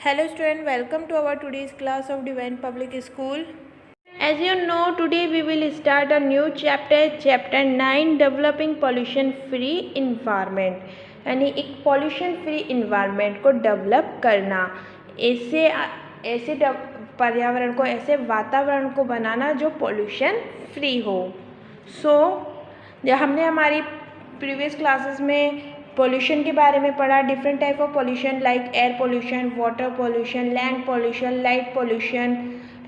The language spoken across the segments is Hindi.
Hello student, welcome to our today's class of Divine Public School. As you know, today we will start a new chapter 9 Developing Pollution Free Environment. यानी एक pollution free environment को develop करना, ऐसे पर्यावरण को, ऐसे वातावरण को बनाना जो pollution free हो. जब हमने हमारी प्रीवियस क्लासेस में पोल्यूशन के बारे में पढ़ा, different type of pollution like air pollution, water pollution, land pollution, light pollution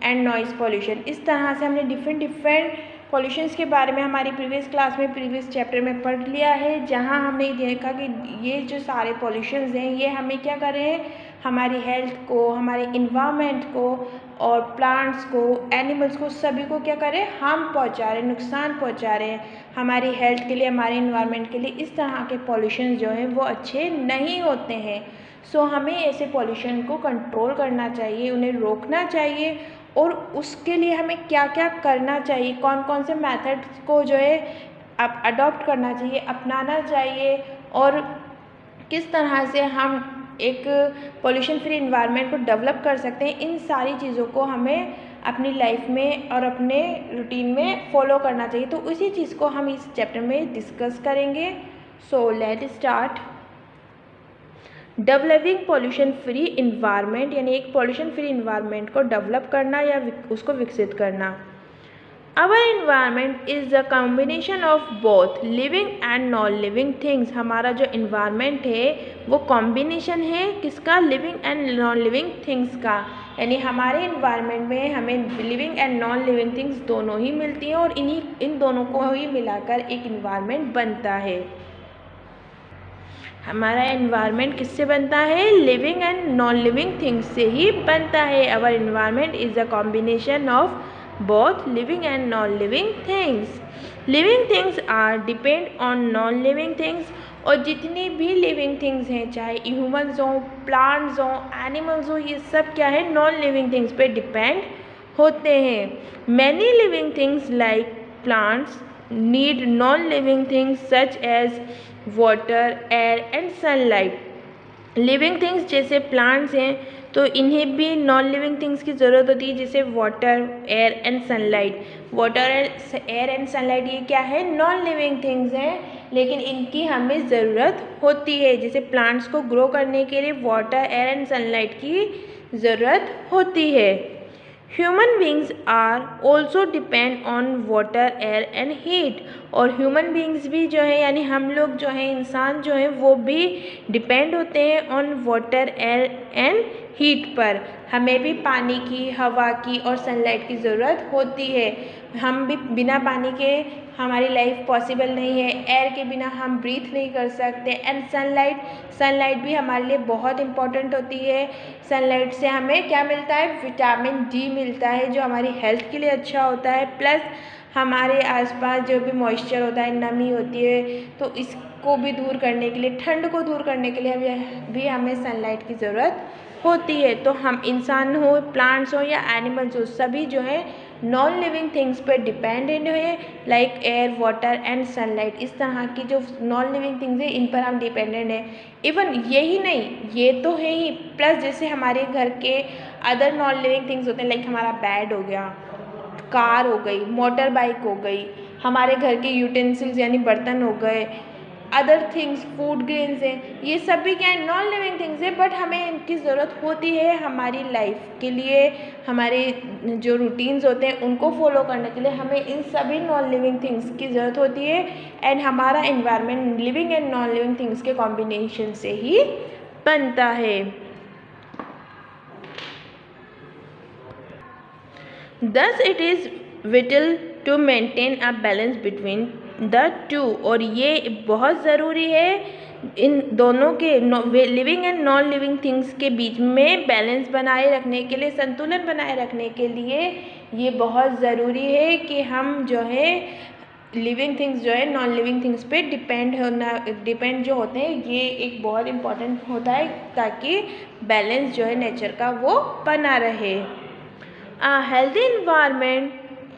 and noise pollution. इस तरह से हमने डिफरेंट पोल्यूशंस के बारे में हमारी प्रीवियस क्लास में प्रीवियस चैप्टर में पढ़ लिया है, जहां हमने देखा कि ये जो सारे पोल्यूशंस हैं ये हमें क्या कर रहे हैं, हमारी हेल्थ को, हमारे इन्वायरमेंट को और प्लांट्स को, एनिमल्स को, सभी को क्या कर रहे हैं, हार्म पहुंचा रहे हैं, नुकसान पहुंचा रहे हैं. हमारी हेल्थ के लिए, हमारे इन्वायरमेंट के लिए इस तरह के पोल्यूशन जो हैं वो अच्छे नहीं होते हैं. हमें ऐसे पोल्यूशन को कंट्रोल करना चाहिए, उन्हें रोकना चाहिए. और उसके लिए हमें क्या क्या करना चाहिए, कौन कौन से मेथड्स को जो है अडॉप्ट करना चाहिए, अपनाना चाहिए, और किस तरह से हम एक पोल्यूशन फ्री इन्वायरमेंट को डेवलप कर सकते हैं, इन सारी चीज़ों को हमें अपनी लाइफ में और अपने रूटीन में फॉलो करना चाहिए. तो उसी चीज़ को हम इस चैप्टर में डिस्कस करेंगे. So let start. Developing pollution free environment यानी एक पॉल्यूशन फ्री इन्वायरमेंट को डेवलप करना या उसको विकसित करना. Our environment is the combination of both living and non living things. हमारा जो इन्वायरमेंट है वो कॉम्बिनेशन है किसका, living and non living things का. यानी हमारे इन्वायरमेंट में हमें living and non living things दोनों ही मिलती हैं और इन दोनों को ही मिलाकर एक इन्वायरमेंट बनता है. हमारा एनवायरनमेंट किससे बनता है, living and non living things से ही बनता है. Our environment is a combination of both living and non living things. Living things are depend on non living things. और जितनी भी लिविंग थिंग्स हैं, चाहे ह्यूमन्स हों, प्लांट्स हों, एनिमल्स हों, ये सब क्या है, नॉन लिविंग थिंग्स पे डिपेंड होते हैं. Many living things like plants need non-living things such as water, air and sunlight. Living things जैसे प्लांट्स हैं तो इन्हें भी नॉन लिविंग थिंग्स की ज़रूरत होती है, जैसे water, air and sunlight. Water, air and sunlight ये क्या है, नॉन लिविंग थिंग्स हैं, लेकिन इनकी हमें ज़रूरत होती है. जैसे प्लांट्स को ग्रो करने के लिए वाटर, एयर एंड सनलाइट की ज़रूरत होती है. Human beings are also depend on water, air and heat. और ह्यूमन बींग्स भी जो है यानी हम लोग जो हैं, इंसान जो हैं, वो भी डिपेंड होते हैं on water, air and heat पर. हमें भी पानी की, हवा की और सनलाइट की ज़रूरत होती है. हम भी बिना पानी के हमारी लाइफ पॉसिबल नहीं है, एयर के बिना हम ब्रीथ नहीं कर सकते. एंड सनलाइट भी हमारे लिए बहुत इम्पॉर्टेंट होती है. सनलाइट से हमें क्या मिलता है, विटामिन डी मिलता है जो हमारी हेल्थ के लिए अच्छा होता है. प्लस हमारे आसपास जो भी मॉइस्चर होता है, नमी होती है, तो इसको भी दूर करने के लिए, ठंड को दूर करने के लिए भी हमें सनलाइट की ज़रूरत होती है. तो हम इंसान हो, प्लांट्स हो या एनिमल्स हो, सभी जो है नॉन लिविंग थिंग्स पर डिपेंडेंट है, like air, water and sunlight. इस तरह की जो नॉन लिविंग थिंग्स है इन पर हम डिपेंडेंट हैं. इवन यही नहीं, ये तो है ही, प्लस जैसे हमारे घर के अदर नॉन लिविंग थिंग्स होते हैं, लाइक हमारा बेड हो गया, कार हो गई, मोटर बाइक हो गई, हमारे घर के यूटेंसिल्स यानी बर्तन हो गए, अदर थिंग्स, फूड ग्रेन्स हैं, ये सब भी क्या है, नॉन लिविंग थिंग्स है. बट हमें इनकी ज़रूरत होती है हमारी लाइफ के लिए, हमारे जो रूटीन्स होते हैं उनको फॉलो करने के लिए हमें इन सभी नॉन लिविंग थिंग्स की ज़रूरत होती है. एंड हमारा environment living and non living things के कॉम्बिनेशन से ही बनता है. Thus it is vital to maintain a balance between the two. और ये बहुत ज़रूरी है इन दोनों के, living and non living things के बीच में बैलेंस बनाए रखने के लिए, संतुलन बनाए रखने के लिए ये बहुत ज़रूरी है कि हम जो है लिविंग थिंग्स जो है नॉन लिविंग थिंग्स पे डिपेंड जो होते हैं, ये एक बहुत इम्पॉर्टेंट होता है ताकि बैलेंस जो है नेचर का वो बना रहे. A healthy environment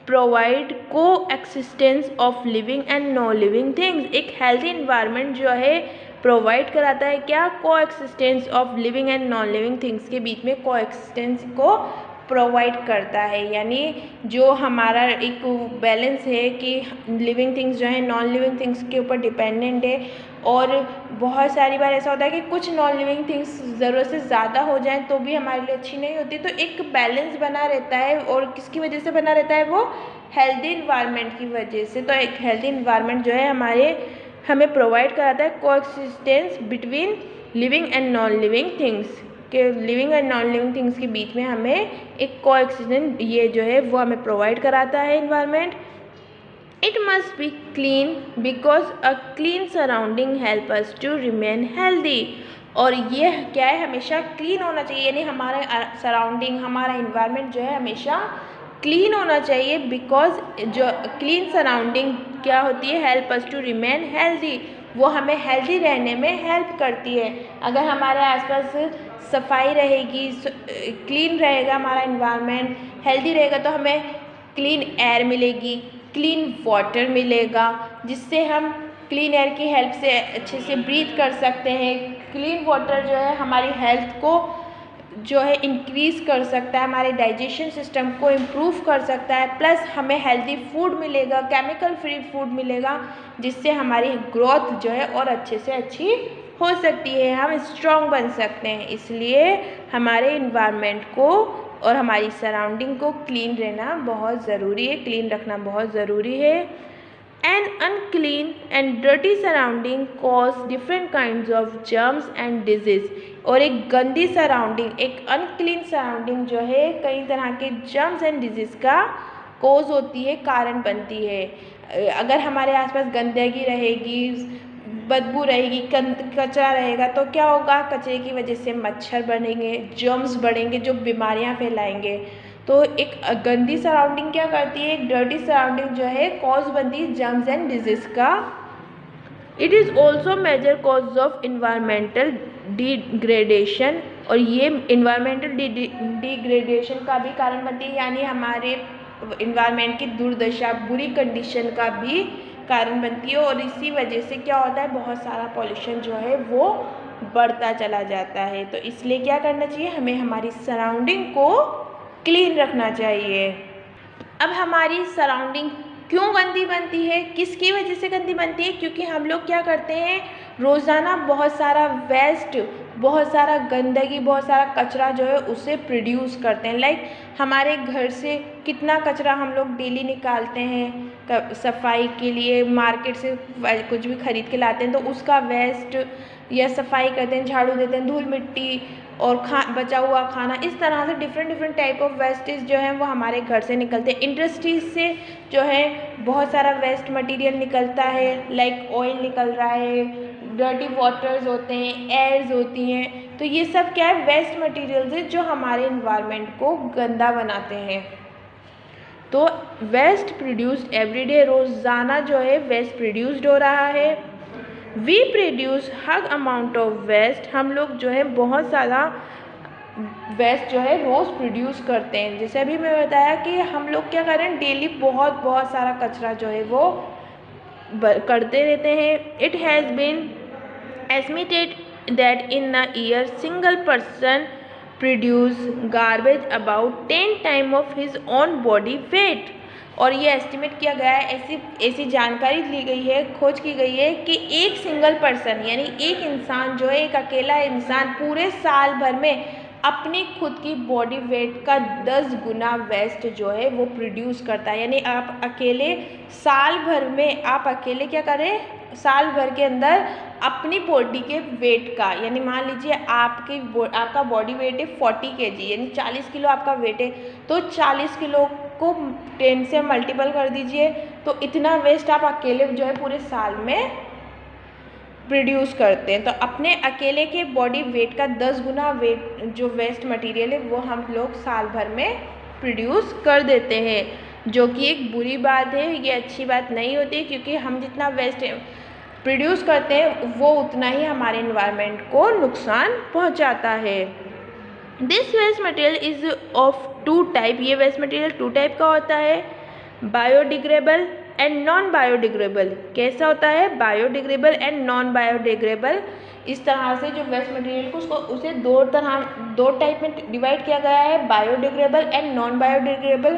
provide coexistence of living and non living things. एक healthy environment जो है प्रोवाइड कराता है क्या, coexistence of living and non living things के बीच में कोएक्सिस्टेंस को प्रोवाइड करता है। यानी जो हमारा एक बैलेंस है कि लिविंग थिंग्स जो है नॉन लिविंग थिंग्स के ऊपर डिपेंडेंट है, और बहुत सारी बार ऐसा होता है कि कुछ नॉन लिविंग थिंग्स ज़रूरत से ज़्यादा हो जाएं तो भी हमारे लिए अच्छी नहीं होती। तो एक बैलेंस बना रहता है, और किसकी वजह से बना रहता है, वो हेल्दी इन्वायरमेंट की वजह से। तो एक हेल्दी इन्वायरमेंट जो है हमें प्रोवाइड कराता है coexistence between living and non living things, के living and non living things के बीच में हमें एक कोएक्सिस्टेंस ये जो है वो हमें प्रोवाइड कराता है environment. It must be clean because a clean surrounding help us to remain healthy. और ये क्या है, हमेशा क्लीन होना चाहिए, यानी हमारा सराउंडिंग, हमारा इन्वायरमेंट जो है हमेशा क्लीन होना चाहिए। बिकॉज जो क्लीन सराउंडिंग क्या होती है, help us to remain healthy, वो हमें हेल्दी रहने में हेल्प करती है। अगर हमारे आसपास सफाई रहेगी, क्लीन रहेगा हमारा इन्वायरमेंट, हेल्दी रहेगा, तो हमें क्लीन एयर मिलेगी, क्लीन वाटर मिलेगा, जिससे हम क्लीन एयर की हेल्प से अच्छे से ब्रीथ कर सकते हैं। क्लीन वाटर जो है हमारी हेल्थ को जो है इंक्रीज़ कर सकता है, हमारे डाइजेशन सिस्टम को इम्प्रूव कर सकता है, प्लस हमें हेल्दी फूड मिलेगा, केमिकल फ्री फूड मिलेगा, जिससे हमारी ग्रोथ जो है और अच्छे से अच्छी हो सकती है, हम स्ट्रॉन्ग बन सकते हैं। इसलिए हमारे इन्वायरमेंट को और हमारी सराउंडिंग को क्लीन रहना बहुत ज़रूरी है, क्लीन रखना बहुत ज़रूरी है। An unclean and dirty surrounding cause different kinds of germs and disease। और एक गंदी सराउंडिंग, एक अनक्लीन सराउंडिंग जो है कई तरह के जर्म्स एंड डिजीज़ का कोज होती है, कारण बनती है। अगर हमारे आसपास गंदगी रहेगी, बदबू रहेगी, कचरा रहेगा, तो क्या होगा, कचरे की वजह से मच्छर बढ़ेंगे, जर्म्स बढ़ेंगे जो बीमारियां फैलाएंगे। तो एक गंदी सराउंडिंग क्या करती है, एक डर्टी सराउंडिंग जो है कॉज बनती है जर्म्स एंड डिजीज़ का। It is also major cause of environmental degradation. और ये इन्वायरमेंटल डिग्रेडेशन का भी कारण बनती है, यानी हमारे इन्वायरमेंट की दुर्दशा, बुरी कंडीशन का भी कारण बनती है। और इसी वजह से क्या होता है, बहुत सारा पॉल्यूशन जो है वो बढ़ता चला जाता है। तो इसलिए क्या करना चाहिए, हमें हमारी सराउंडिंग को क्लीन रखना चाहिए। अब हमारी सराउंडिंग क्यों गंदी बनती है, किसकी वजह से गंदी बनती है, क्योंकि हम लोग क्या करते हैं, रोज़ाना बहुत सारा वेस्ट, बहुत सारा गंदगी, बहुत सारा कचरा जो है उसे प्रोड्यूस करते हैं। लाइक हमारे घर से कितना कचरा हम लोग डेली निकालते हैं सफाई के लिए, मार्केट से कुछ भी खरीद के लाते हैं तो उसका वेस्ट या सफाई करते हैं, झाड़ू देते हैं, धूल मिट्टी और बचा हुआ खाना, इस तरह से डिफरेंट टाइप ऑफ वेस्टेज जो हैं वो हमारे घर से निकलते हैं। इंडस्ट्रीज से जो है बहुत सारा वेस्ट मटेरियल निकलता है, लाइक ऑयल निकल रहा है, डर्टी वाटर्स होते हैं, एयर्स होती हैं। तो ये सब क्या है, वेस्ट मटेरियल्स है जो हमारे इन्वायरमेंट को गंदा बनाते हैं। तो वेस्ट प्रोड्यूस्ड एवरीडे, रोज़ाना जो है वेस्ट प्रोड्यूस्ड हो रहा है। We produce huge amount of waste, हम लोग जो है बहुत सारा वेस्ट जो है रोज़ प्रोड्यूस करते हैं। जैसे अभी मैं बताया कि हम लोग क्या करें, डेली बहुत सारा कचरा जो है वो करते रहते हैं। It has been estimated that in a year single person produce garbage about 10 time of his own body weight. और ये एस्टिमेट किया गया है, ऐसी जानकारी ली गई है, खोज की गई है कि एक सिंगल पर्सन यानी एक इंसान जो है, एक अकेला इंसान पूरे साल भर में अपनी खुद की बॉडी वेट का 10 गुना वेस्ट जो है वो प्रोड्यूस करता है। यानी आप अकेले साल भर में, आप अकेले क्या करें, साल भर के अंदर अपनी बॉडी के वेट का, यानी मान लीजिए आपका बॉडी वेट है 40 kg, यानी 40 किलो आपका वेट है, तो 40 किलो को 10 से मल्टीपल कर दीजिए, तो इतना वेस्ट आप अकेले जो है पूरे साल में प्रोड्यूस करते हैं। तो अपने अकेले के बॉडी वेट का 10 गुना वेट जो वेस्ट मटेरियल है वो हम लोग साल भर में प्रोड्यूस कर देते हैं, जो कि एक बुरी बात है, ये अच्छी बात नहीं होती, क्योंकि हम जितना वेस्ट प्रोड्यूस करते हैं वो उतना ही हमारे इन्वायरमेंट को नुकसान पहुंचाता है। This waste material is of 2 type, ये वेस्ट मटेरियल 2 टाइप का होता है, बायोडिग्रेडेबल एंड नॉन बायोडिग्रेडेबल। कैसा होता है? Biodegradable and non biodegradable. इस तरह से जो वेस्ट मटेरियल को उसे दो टाइप में डिवाइड किया गया है, biodegradable and non biodegradable.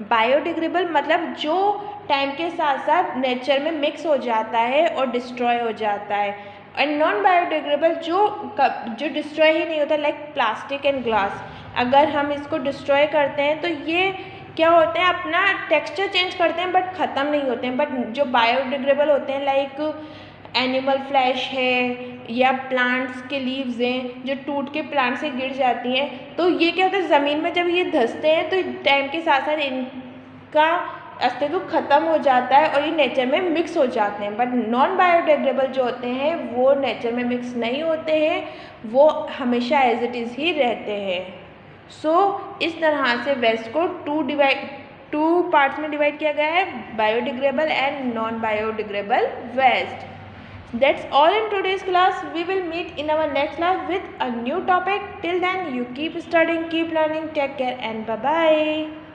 Biodegradable मतलब जो टाइम के साथ साथ नेचर में मिक्स हो जाता है और डिस्ट्रॉय हो जाता है, एंड नॉन बायोडिग्रेडेबल जो डिस्ट्रॉय ही नहीं होता, लाइक प्लास्टिक एंड ग्लास। अगर हम इसको डिस्ट्रॉय करते हैं तो ये क्या होते हैं, अपना टेक्सचर चेंज करते हैं बट ख़त्म नहीं होते हैं। बट जो बायोडिग्रेडेबल होते हैं, लाइक एनिमल फ्लैश है या प्लांट्स के लीव्स हैं जो टूट के प्लांट से गिर जाती हैं, तो ये क्या होता है, ज़मीन में जब ये धंसते हैं तो टाइम के साथ साथ इनका अस्तित्व ख़त्म हो जाता है और ये नेचर में मिक्स हो जाते हैं। बट नॉन बायोडिग्रेडेबल जो होते हैं वो नेचर में मिक्स नहीं होते हैं, वो हमेशा एज इट इज़ ही रहते हैं। सो इस तरह से वेस्ट को टू पार्ट्स में डिवाइड किया गया है, biodegradable and non biodegradable waste. That's all in today's class. We will meet in our next class with a new topic. Till then, you keep studying, keep learning. Take care and bye-bye.